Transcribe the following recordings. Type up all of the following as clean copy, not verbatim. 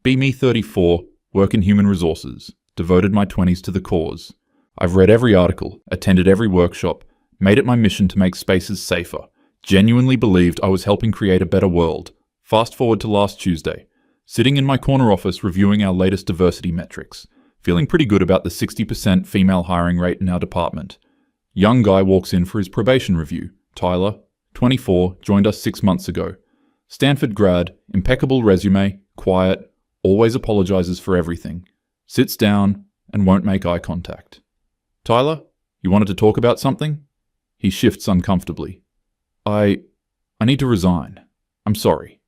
Be me 34, work in human resources, devoted my 20s to the cause. I've read every article, attended every workshop, made it my mission to make spaces safer, genuinely believed I was helping create a better world. Fast forward to last Tuesday, sitting in my corner office reviewing our latest diversity metrics, feeling pretty good about the 60% female hiring rate in our department. Young guy walks in for his probation review. Tyler, 24, joined us 6 months ago. Stanford grad, impeccable resume, quiet, always apologizes for everything. Sits down and won't make eye contact. Tyler, you wanted to talk about something? He shifts uncomfortably. I need to resign. I'm sorry.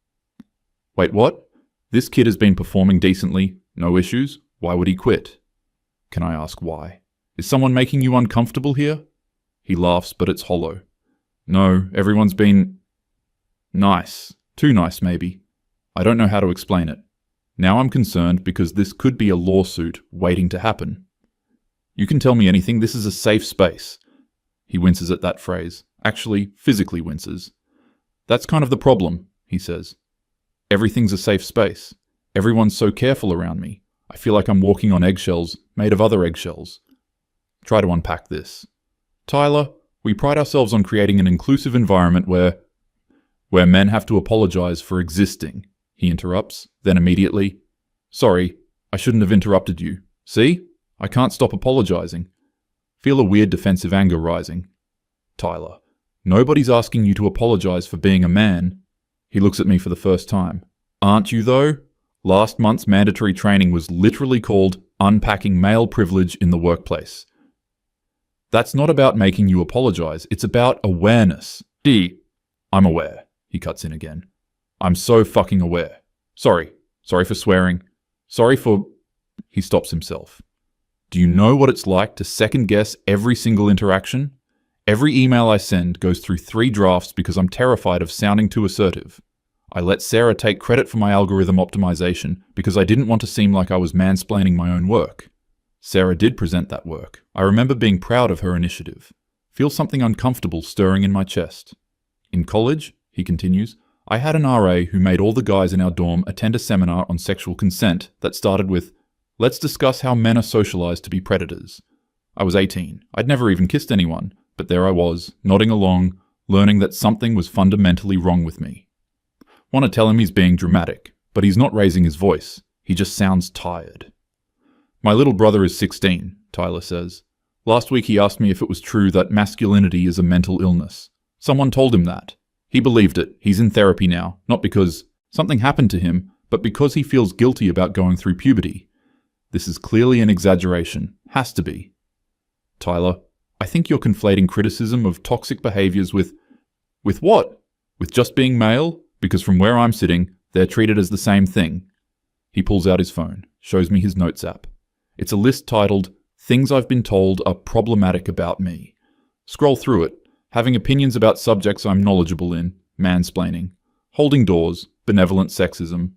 Wait, what? This kid has been performing decently, no issues. Why would he quit? Can I ask why? Is someone making you uncomfortable here? He laughs, but it's hollow. No, everyone's been nice. Too nice, maybe. I don't know how to explain it. Now I'm concerned because this could be a lawsuit waiting to happen. You can tell me anything, this is a safe space. He winces at that phrase. Actually, physically winces. That's kind of the problem, he says. Everything's a safe space. Everyone's so careful around me. I feel like I'm walking on eggshells, made of other eggshells. Try to unpack this. Tyler, we pride ourselves on creating an inclusive environment where men have to apologize for existing, he interrupts, then immediately, sorry, I shouldn't have interrupted you. See? I can't stop apologizing. Feel a weird defensive anger rising. Tyler, nobody's asking you to apologize for being a man. He looks at me for the first time. Aren't you though? Last month's mandatory training was literally called Unpacking Male Privilege in the Workplace. That's not about making you apologize, it's about awareness. I'm aware, he cuts in again. I'm so fucking aware. Sorry for swearing. Sorry for... He stops himself. Do you know what it's like to second guess every single interaction? Every email I send goes through 3 drafts because I'm terrified of sounding too assertive. I let Sarah take credit for my algorithm optimization because I didn't want to seem like I was mansplaining my own work. Sarah did present that work. I remember being proud of her initiative. Feel something uncomfortable stirring in my chest. In college, he continues, I had an RA who made all the guys in our dorm attend a seminar on sexual consent that started with, let's discuss how men are socialized to be predators. I was 18. I'd never even kissed anyone, but there I was, nodding along, learning that something was fundamentally wrong with me. Want to tell him he's being dramatic, but he's not raising his voice. He just sounds tired. My little brother is 16, Tyler says. Last week he asked me if it was true that masculinity is a mental illness. Someone told him that. He believed it. He's in therapy now, not because something happened to him, but because he feels guilty about going through puberty. This is clearly an exaggeration. Has to be. Tyler, I think you're conflating criticism of toxic behaviors with what? With just being male? Because from where I'm sitting, they're treated as the same thing. He pulls out his phone, shows me his notes app. It's a list titled, Things I've Been Told Are Problematic About Me. Scroll through it, having opinions about subjects I'm knowledgeable in, mansplaining, holding doors, benevolent sexism,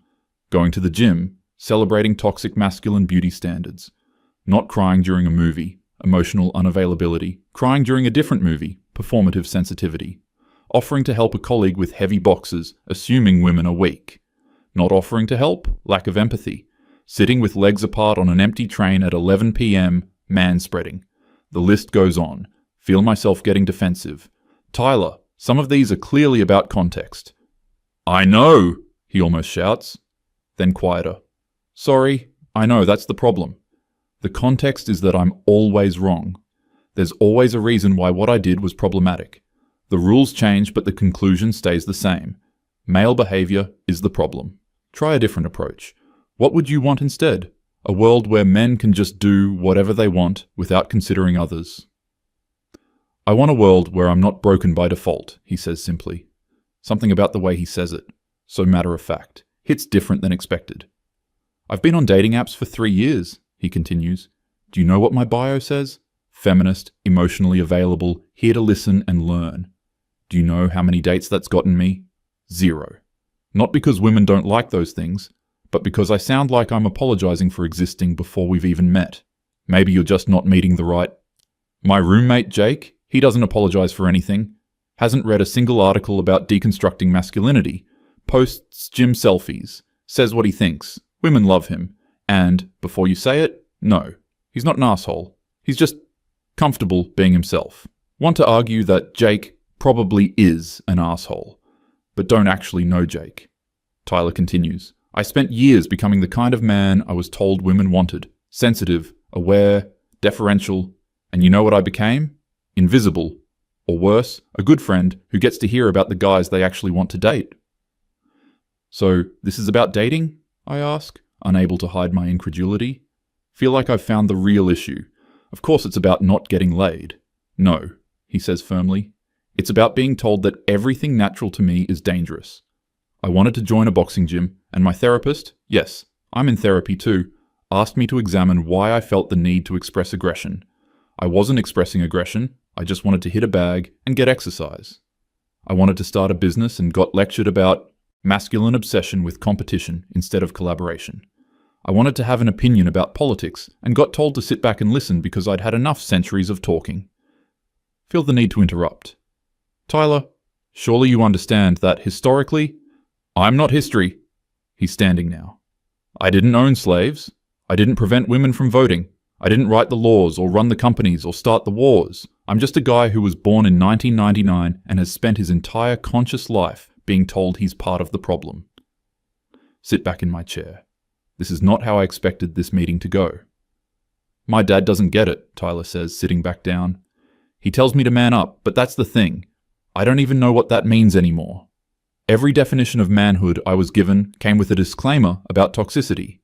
going to the gym, celebrating toxic masculine beauty standards, not crying during a movie, emotional unavailability, crying during a different movie, performative sensitivity, offering to help a colleague with heavy boxes, assuming women are weak, not offering to help, lack of empathy, sitting with legs apart on an empty train at 11 p.m, manspreading. The list goes on. Feel myself getting defensive. Tyler, some of these are clearly about context. I know, he almost shouts. Then quieter. Sorry, I know, that's the problem. The context is that I'm always wrong. There's always a reason why what I did was problematic. The rules change, but the conclusion stays the same. Male behavior is the problem. Try a different approach. What would you want instead? A world where men can just do whatever they want without considering others. I want a world where I'm not broken by default, he says simply. Something about the way he says it, so matter of fact, hits different than expected. I've been on dating apps for 3 years, he continues. Do you know what my bio says? Feminist, emotionally available, here to listen and learn. Do you know how many dates that's gotten me? 0. Not because women don't like those things, but because I sound like I'm apologizing for existing before we've even met. Maybe you're just not meeting the right... My roommate, Jake, he doesn't apologize for anything. Hasn't read a single article about deconstructing masculinity. Posts gym selfies. Says what he thinks. Women love him. And, before you say it, no, he's not an asshole. He's just comfortable being himself. Want to argue that Jake probably is an asshole, but don't actually know Jake. Tyler continues, I spent years becoming the kind of man I was told women wanted. Sensitive, aware, deferential, and you know what I became? Invisible. Or worse, a good friend who gets to hear about the guys they actually want to date. So, this is about dating? I ask, unable to hide my incredulity. Feel like I've found the real issue. Of course it's about not getting laid. No, he says firmly. It's about being told that everything natural to me is dangerous. I wanted to join a boxing gym, and my therapist, yes, I'm in therapy too, asked me to examine why I felt the need to express aggression. I wasn't expressing aggression, I just wanted to hit a bag and get exercise. I wanted to start a business and got lectured about masculine obsession with competition instead of collaboration. I wanted to have an opinion about politics and got told to sit back and listen because I'd had enough centuries of talking. Feel the need to interrupt. Tyler, surely you understand that historically, I'm not history. He's standing now. I didn't own slaves. I didn't prevent women from voting. I didn't write the laws or run the companies or start the wars. I'm just a guy who was born in 1999 and has spent his entire conscious life being told he's part of the problem. Sit back in my chair. This is not how I expected this meeting to go. My dad doesn't get it, Tyler says, sitting back down. He tells me to man up, but that's the thing. I don't even know what that means anymore. Every definition of manhood I was given came with a disclaimer about toxicity.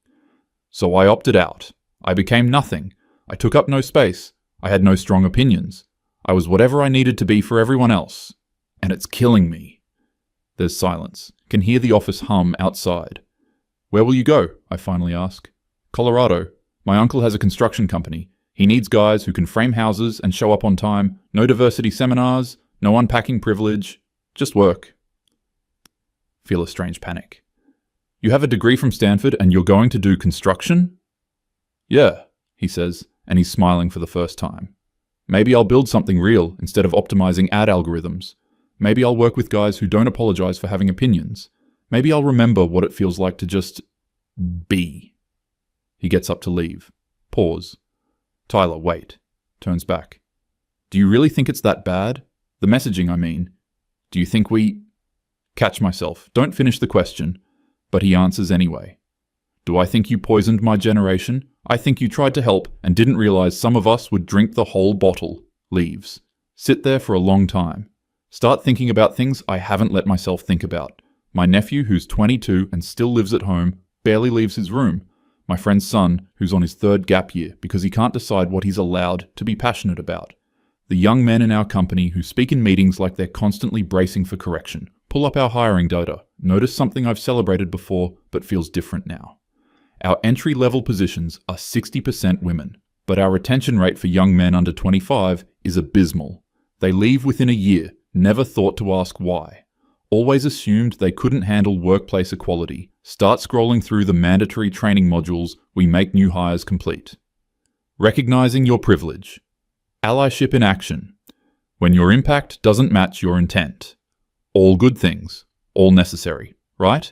So I opted out. I became nothing. I took up no space. I had no strong opinions. I was whatever I needed to be for everyone else. And it's killing me. There's silence. Can hear the office hum outside. Where will you go? I finally ask. Colorado. My uncle has a construction company. He needs guys who can frame houses and show up on time. No diversity seminars. No unpacking privilege. Just work. Feel a strange panic. You have a degree from Stanford and you're going to do construction? Yeah, he says, and he's smiling for the first time. Maybe I'll build something real instead of optimizing ad algorithms. Maybe I'll work with guys who don't apologize for having opinions. Maybe I'll remember what it feels like to just be. He gets up to leave. Pause. Tyler, wait. Turns back. Do you really think it's that bad? The messaging, I mean. Do you think we... Catch myself. Don't finish the question. But he answers anyway. Do I think you poisoned my generation? I think you tried to help and didn't realize some of us would drink the whole bottle. Leaves. Sit there for a long time. Start thinking about things I haven't let myself think about. My nephew, who's 22 and still lives at home, barely leaves his room. My friend's son, who's on his third gap year because he can't decide what he's allowed to be passionate about. The young men in our company who speak in meetings like they're constantly bracing for correction. Pull up our hiring data. Notice something I've celebrated before but feels different now. Our entry-level positions are 60% women, but our retention rate for young men under 25 is abysmal. They leave within a year, never thought to ask why. Always assumed they couldn't handle workplace equality. Start scrolling through the mandatory training modules we make new hires complete. Recognizing your privilege. Allyship in action. When your impact doesn't match your intent. All good things. All necessary, right?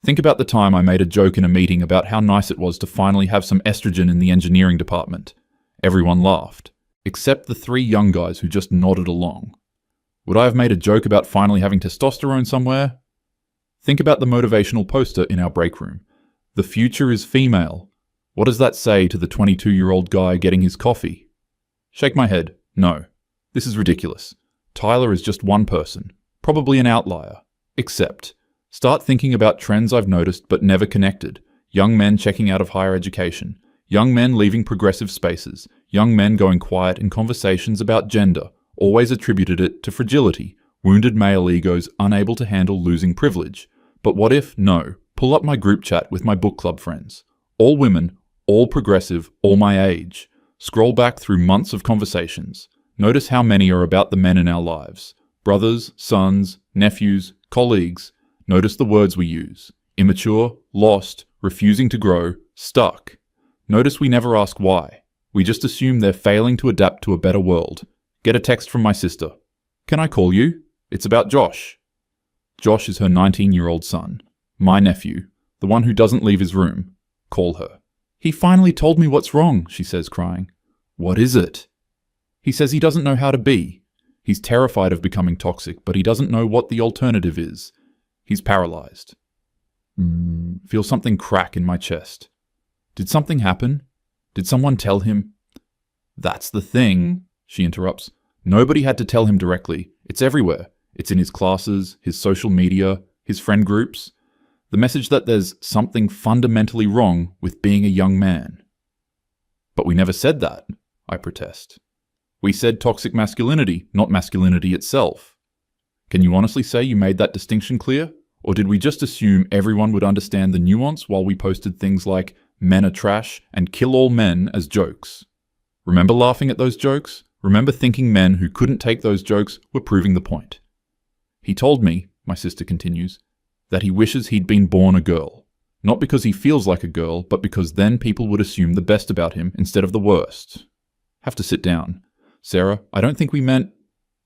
Think about the time I made a joke in a meeting about how nice it was to finally have some estrogen in the engineering department. Everyone laughed, except the 3 young guys who just nodded along. Would I have made a joke about finally having testosterone somewhere? Think about the motivational poster in our break room. The future is female. What does that say to the 22-year-old guy getting his coffee? Shake my head. No. This is ridiculous. Tyler is just one person. Probably an outlier. Except, start thinking about trends I've noticed but never connected. Young men checking out of higher education. Young men leaving progressive spaces. Young men going quiet in conversations about gender. Always attributed it to fragility. Wounded male egos unable to handle losing privilege. But what if, no, pull up my group chat with my book club friends. All women, all progressive, all my age. Scroll back through months of conversations. Notice how many are about the men in our lives. Brothers, sons, nephews, colleagues. Notice the words we use. Immature, lost, refusing to grow, stuck. Notice we never ask why. We just assume they're failing to adapt to a better world. Get a text from my sister. Can I call you? It's about Josh. Josh is her 19-year-old son. My nephew. The one who doesn't leave his room. Call her. He finally told me what's wrong, she says, crying. What is it? He says he doesn't know how to be. He's terrified of becoming toxic, but he doesn't know what the alternative is. He's paralyzed. Feel something crack in my chest. Did something happen? Did someone tell him? That's the thing, she interrupts. Nobody had to tell him directly. It's everywhere. It's in his classes, his social media, his friend groups. The message that there's something fundamentally wrong with being a young man. But we never said that, I protest. We said toxic masculinity, not masculinity itself. Can you honestly say you made that distinction clear? Or did we just assume everyone would understand the nuance while we posted things like men are trash and kill all men as jokes? Remember laughing at those jokes? Remember thinking men who couldn't take those jokes were proving the point? He told me, my sister continues, that he wishes he'd been born a girl. Not because he feels like a girl, but because then people would assume the best about him instead of the worst. Have to sit down. Sarah, I don't think we meant...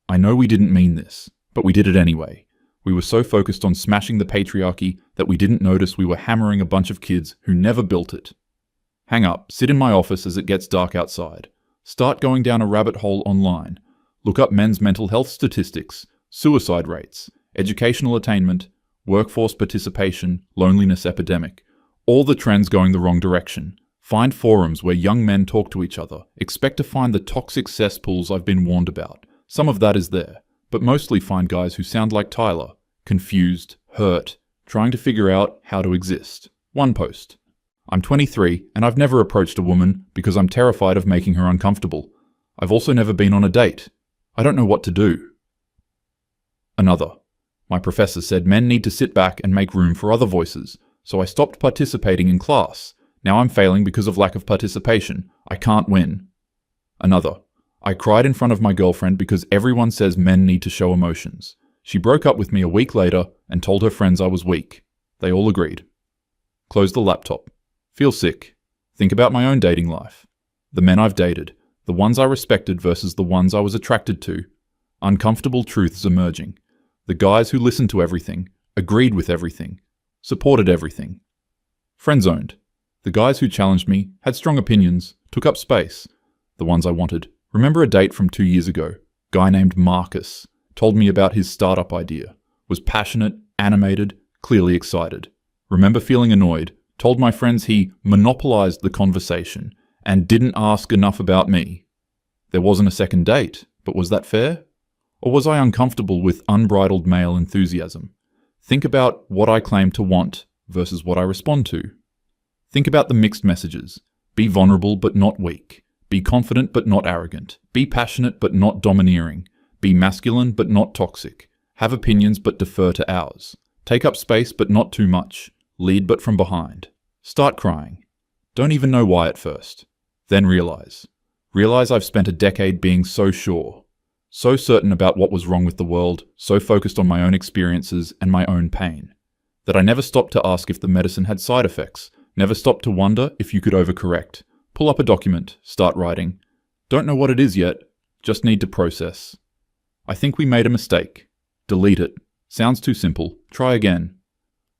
I know we didn't mean this, but we did it anyway. We were so focused on smashing the patriarchy that we didn't notice we were hammering a bunch of kids who never built it. Hang up, sit in my office as it gets dark outside. Start going down a rabbit hole online. Look up men's mental health statistics, suicide rates, educational attainment, workforce participation, loneliness epidemic. All the trends going the wrong direction. Find forums where young men talk to each other. Expect to find the toxic cesspools I've been warned about. Some of that is there, but mostly find guys who sound like Tyler, confused, hurt, trying to figure out how to exist. One post. I'm 23 and I've never approached a woman because I'm terrified of making her uncomfortable. I've also never been on a date. I don't know what to do. Another. My professor said men need to sit back and make room for other voices, so I stopped participating in class. Now I'm failing because of lack of participation. I can't win. Another. I cried in front of my girlfriend because everyone says men need to show emotions. She broke up with me a week later and told her friends I was weak. They all agreed. Close the laptop. Feel sick. Think about my own dating life. The men I've dated. The ones I respected versus the ones I was attracted to. Uncomfortable truths emerging. The guys who listened to everything, agreed with everything, supported everything. Friend-zoned. The guys who challenged me, had strong opinions, took up space. The ones I wanted. Remember a date from 2 years ago? Guy named Marcus. Told me about his startup idea. Was passionate, animated, clearly excited. Remember feeling annoyed. Told my friends he monopolized the conversation and didn't ask enough about me. There wasn't a second date, but was that fair? Or was I uncomfortable with unbridled male enthusiasm? Think about what I claim to want versus what I respond to. Think about the mixed messages. Be vulnerable but not weak. Be confident but not arrogant. Be passionate but not domineering. Be masculine but not toxic. Have opinions but defer to ours. Take up space but not too much. Lead but from behind. Start crying. Don't even know why at first. Then realize. Realize I've spent a decade being so sure. So certain about what was wrong with the world, so focused on my own experiences and my own pain, that I never stopped to ask if the medicine had side effects, never stopped to wonder if you could overcorrect. Pull up a document, start writing. Don't know what it is yet, just need to process. I think we made a mistake. Delete it. Sounds too simple. Try again.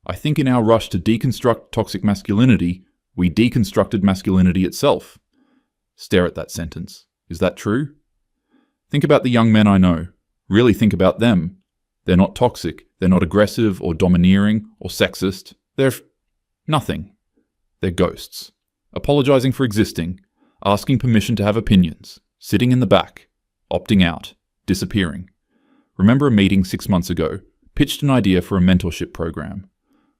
I think in our rush to deconstruct toxic masculinity, we deconstructed masculinity itself. Stare at that sentence. Is that true? Think about the young men I know. Really think about them. They're not toxic. They're not aggressive or domineering or sexist. They're nothing. They're ghosts. Apologizing for existing. Asking permission to have opinions. Sitting in the back. Opting out. Disappearing. Remember a meeting 6 months ago. Pitched an idea for a mentorship program.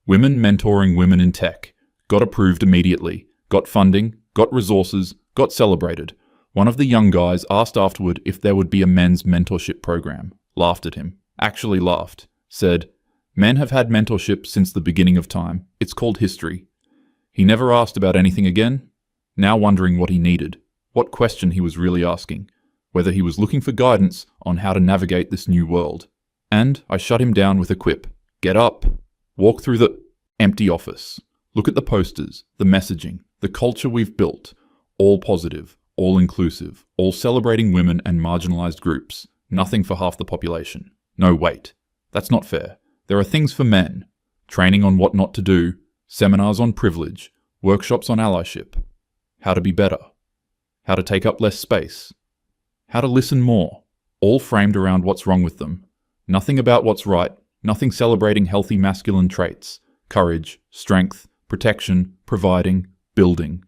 Women mentoring women in tech. Got approved immediately. Got funding. Got resources. Got celebrated. One of the young guys asked afterward if there would be a men's mentorship program. Laughed at him. Actually laughed. Said, "Men have had mentorship since the beginning of time. It's called history." He never asked about anything again. Now wondering what he needed. What question he was really asking. Whether he was looking for guidance on how to navigate this new world. And I shut him down with a quip. Get up. Walk through the empty office. Look at the posters, the messaging, the culture we've built. All positive. All inclusive, all celebrating women and marginalized groups, nothing for half the population. No, wait. That's not fair. There are things for men. Training on what not to do, seminars on privilege, workshops on allyship, how to be better, how to take up less space, how to listen more, all framed around what's wrong with them. Nothing about what's right, nothing celebrating healthy masculine traits, courage, strength, protection, providing, building.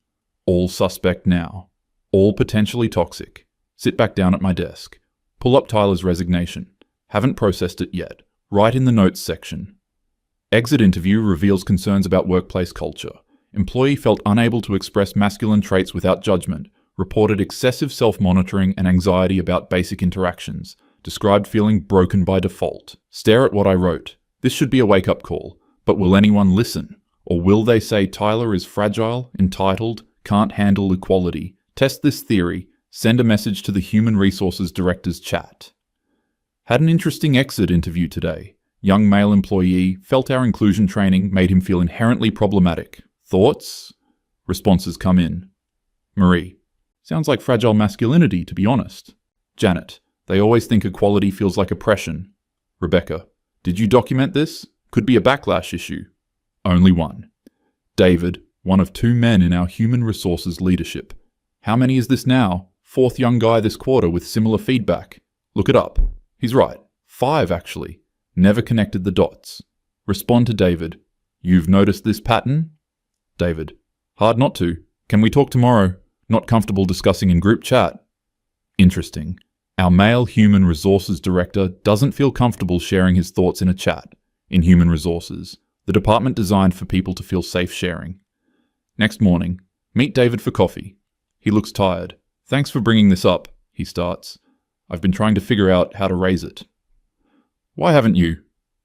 All suspect now. All potentially toxic. Sit back down at my desk. Pull up Tyler's resignation. Haven't processed it yet. Write in the notes section. Exit interview reveals concerns about workplace culture. Employee felt unable to express masculine traits without judgment. Reported excessive self-monitoring and anxiety about basic interactions. Described feeling broken by default. Stare at what I wrote. This should be a wake-up call. But will anyone listen? Or will they say Tyler is fragile, entitled, can't handle equality? Test this theory. Send a message to the Human Resources Director's chat. Had an interesting exit interview today. Young male employee felt our inclusion training made him feel inherently problematic. Thoughts? Responses come in. Marie. Sounds like fragile masculinity, to be honest. Janet. They always think equality feels like oppression. Rebecca. Did you document this? Could be a backlash issue. Only one. David. One of 2 men in our human resources leadership. How many is this now? 4th young guy this quarter with similar feedback. Look it up. He's right. 5 actually. Never connected the dots. Respond to David. You've noticed this pattern? David. Hard not to. Can we talk tomorrow? Not comfortable discussing in group chat. Interesting. Our male human resources director doesn't feel comfortable sharing his thoughts in a chat. In human resources, the department designed for people to feel safe sharing. Next morning, meet David for coffee. He looks tired. Thanks for bringing this up, he starts. I've been trying to figure out how to raise it. Why haven't you?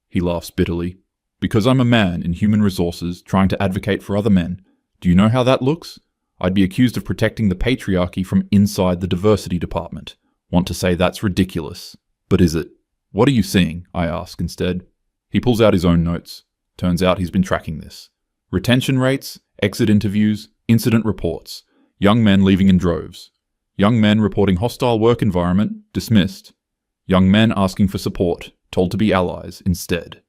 He laughs bitterly. Because I'm a man in human resources trying to advocate for other men. Do you know how that looks? I'd be accused of protecting the patriarchy from inside the diversity department. Want to say that's ridiculous. But is it? What are you seeing? I ask instead. He pulls out his own notes. Turns out he's been tracking this. Retention rates, exit interviews, incident reports. Young men leaving in droves. Young men reporting hostile work environment, dismissed. Young men asking for support, told to be allies instead.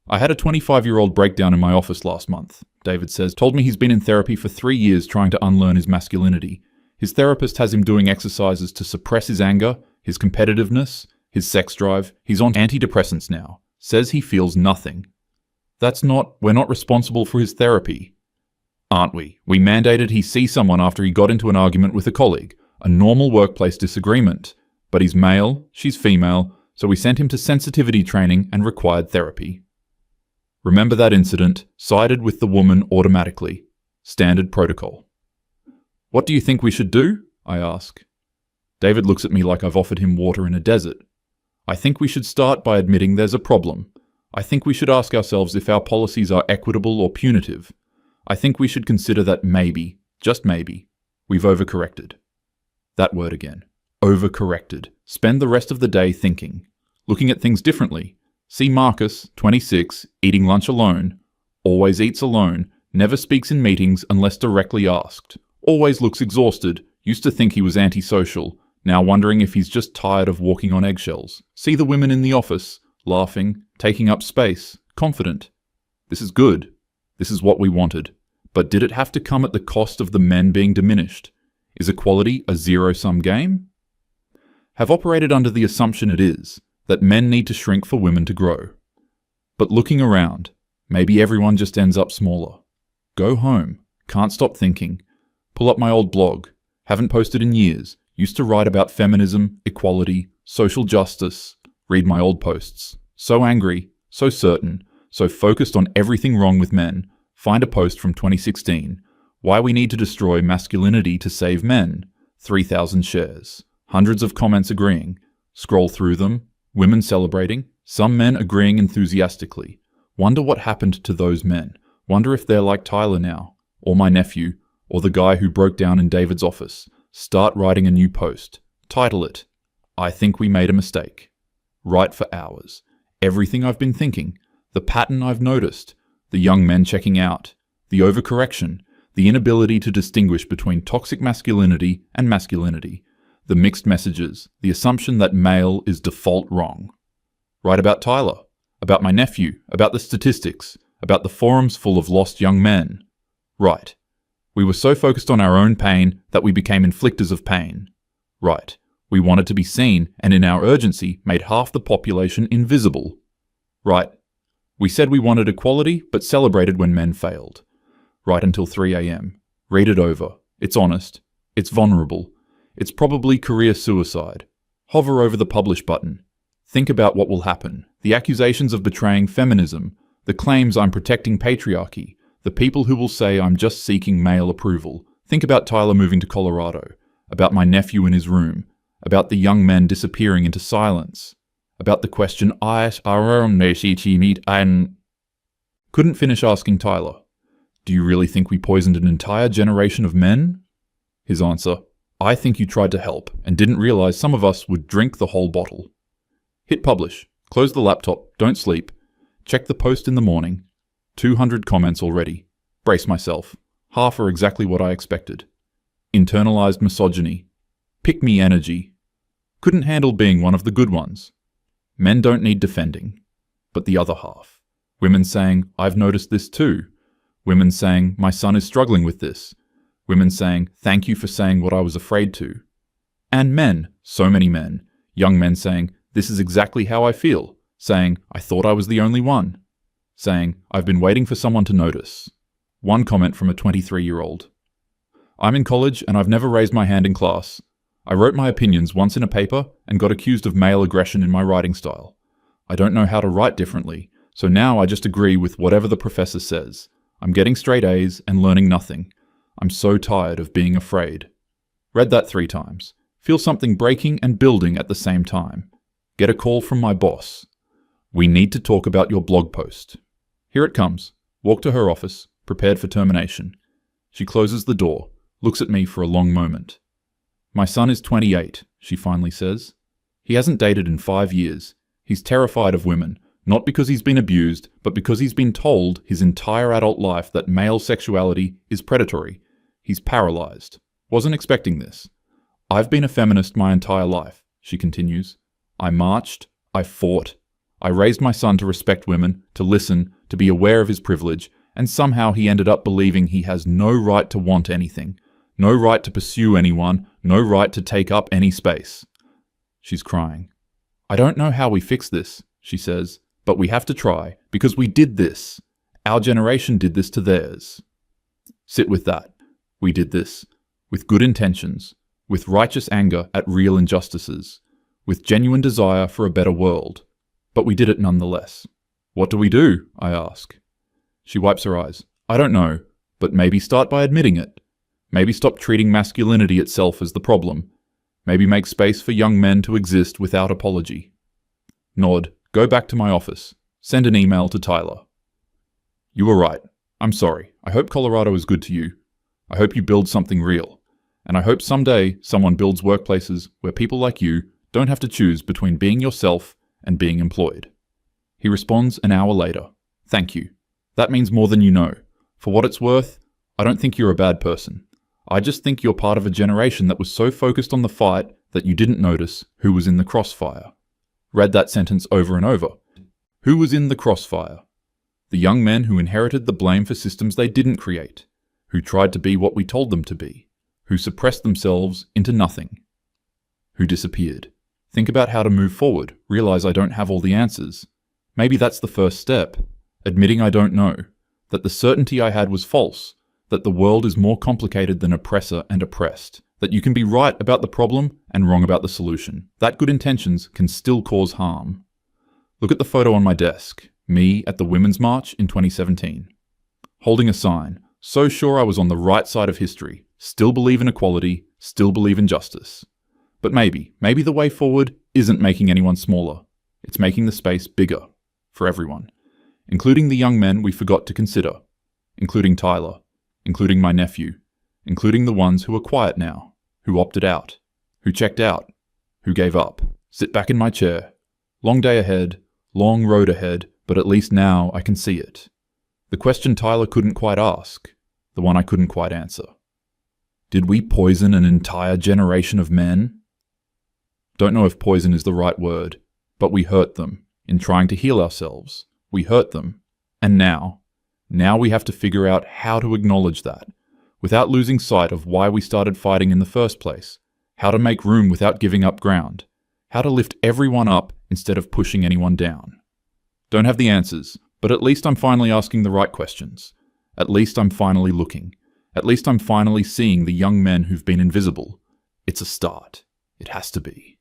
I had a 25-year-old breakdown in my office last month, David says. Told me he's been in therapy for 3 years trying to unlearn his masculinity. His therapist has him doing exercises to suppress his anger, his competitiveness, his sex drive. He's on antidepressants now. Says he feels nothing. We're not responsible for his therapy. Aren't we? We mandated he see someone after he got into an argument with a colleague. A normal workplace disagreement. But he's male, she's female, so we sent him to sensitivity training and required therapy. Remember that incident, sided with the woman automatically. Standard protocol. What do you think we should do? I ask. David looks at me like I've offered him water in a desert. I think we should start by admitting there's a problem. I think we should ask ourselves if our policies are equitable or punitive. I think we should consider that maybe, just maybe, we've overcorrected. That word again. Overcorrected. Spend the rest of the day thinking. Looking at things differently. See Marcus, 26, eating lunch alone. Always eats alone. Never speaks in meetings unless directly asked. Always looks exhausted. Used to think he was antisocial. Now wondering if he's just tired of walking on eggshells. See the women in the office. Laughing. Taking up space. Confident. This is good. This is what we wanted. But did it have to come at the cost of the men being diminished? Is equality a zero-sum game? Have operated under the assumption it is, that men need to shrink for women to grow. But looking around, maybe everyone just ends up smaller. Go home. Can't stop thinking. Pull up my old blog. Haven't posted in years. Used to write about feminism, equality, social justice. Read my old posts. So angry, so certain, so focused on everything wrong with men. Find a post from 2016. Why we need to destroy masculinity to save men. 3,000 shares. Hundreds of comments agreeing. Scroll through them. Women celebrating. Some men agreeing enthusiastically. Wonder what happened to those men. Wonder if they're like Tyler now. Or my nephew. Or the guy who broke down in David's office. Start writing a new post. Title it, I think we made a mistake. Write for hours. Everything I've been thinking. The pattern I've noticed. The young men checking out. The overcorrection. The inability to distinguish between toxic masculinity and masculinity. The mixed messages. The assumption that male is default wrong. Write about Tyler. About my nephew. About the statistics. About the forums full of lost young men. Right. We were so focused on our own pain that we became inflictors of pain. Right. We wanted to be seen, and in our urgency made half the population invisible. Right. We said we wanted equality, but celebrated when men failed. Right until 3 a.m. Read it over. It's honest. It's vulnerable. It's probably career suicide. Hover over the publish button. Think about what will happen. The accusations of betraying feminism, the claims I'm protecting patriarchy, the people who will say I'm just seeking male approval. Think about Tyler moving to Colorado, about my nephew in his room, about the young men disappearing into silence, about the question couldn't finish asking Tyler, do you really think we poisoned an entire generation of men? His answer, I think you tried to help and didn't realize some of us would drink the whole bottle. Hit publish, close the laptop, don't sleep, check the post in the morning. 200 comments already. Brace myself. Half are exactly what I expected. Internalized misogyny. Pick me energy. Couldn't handle being one of the good ones. Men don't need defending. But the other half. Women saying, I've noticed this too. Women saying, my son is struggling with this. Women saying, thank you for saying what I was afraid to. And men, so many men, young men saying, this is exactly how I feel. Saying, I thought I was the only one. Saying, I've been waiting for someone to notice. One comment from a 23-year-old. I'm in college and I've never raised my hand in class. I wrote my opinions once in a paper and got accused of male aggression in my writing style. I don't know how to write differently, so now I just agree with whatever the professor says. I'm getting straight A's and learning nothing. I'm so tired of being afraid. Read that 3 times. Feel something breaking and building at the same time. Get a call from my boss. We need to talk about your blog post. Here it comes. Walk to her office, prepared for termination. She closes the door, looks at me for a long moment. My son is 28, she finally says. He hasn't dated in 5 years. He's terrified of women, not because he's been abused, but because he's been told his entire adult life that male sexuality is predatory. He's paralyzed. Wasn't expecting this. I've been a feminist my entire life, she continues. I marched, I fought. I raised my son to respect women, to listen, to be aware of his privilege, and somehow he ended up believing he has no right to want anything, no right to pursue anyone, no right to take up any space. She's crying. I don't know how we fix this, she says, but we have to try, because we did this. Our generation did this to theirs. Sit with that. We did this. With good intentions. With righteous anger at real injustices. With genuine desire for a better world. But we did it nonetheless. What do we do? I ask. She wipes her eyes. I don't know, but maybe start by admitting it. Maybe stop treating masculinity itself as the problem. Maybe make space for young men to exist without apology. Nod. Go back to my office. Send an email to Tyler. You were right. I'm sorry. I hope Colorado is good to you. I hope you build something real. And I hope someday someone builds workplaces where people like you don't have to choose between being yourself and being employed. He responds an hour later. Thank you. That means more than you know. For what it's worth, I don't think you're a bad person. I just think you're part of a generation that was so focused on the fight that you didn't notice who was in the crossfire. Read that sentence over and over. Who was in the crossfire? The young men who inherited the blame for systems they didn't create, who tried to be what we told them to be, who suppressed themselves into nothing, who disappeared. Think about how to move forward. Realize I don't have all the answers. Maybe that's the first step. Admitting I don't know. That the certainty I had was false. That the world is more complicated than oppressor and oppressed. That you can be right about the problem and wrong about the solution. That good intentions can still cause harm. Look at the photo on my desk. Me at the Women's March in 2017. Holding a sign. So sure I was on the right side of history. Still believe in equality. Still believe in justice. But maybe the way forward isn't making anyone smaller. It's making the space bigger. For everyone. Including the young men we forgot to consider. Including Tyler. Including my nephew. Including the ones who are quiet now. Who opted out. Who checked out. Who gave up. Sit back in my chair. Long day ahead. Long road ahead. But at least now I can see it. The question Tyler couldn't quite ask. The one I couldn't quite answer. Did we poison an entire generation of men? Don't know if poison is the right word, but we hurt them in trying to heal ourselves. We hurt them. And now Now we have to figure out how to acknowledge that, without losing sight of why we started fighting in the first place, how to make room without giving up ground, how to lift everyone up instead of pushing anyone down. Don't have the answers, but at least I'm finally asking the right questions. At least I'm finally looking. At least I'm finally seeing the young men who've been invisible. It's a start. It has to be.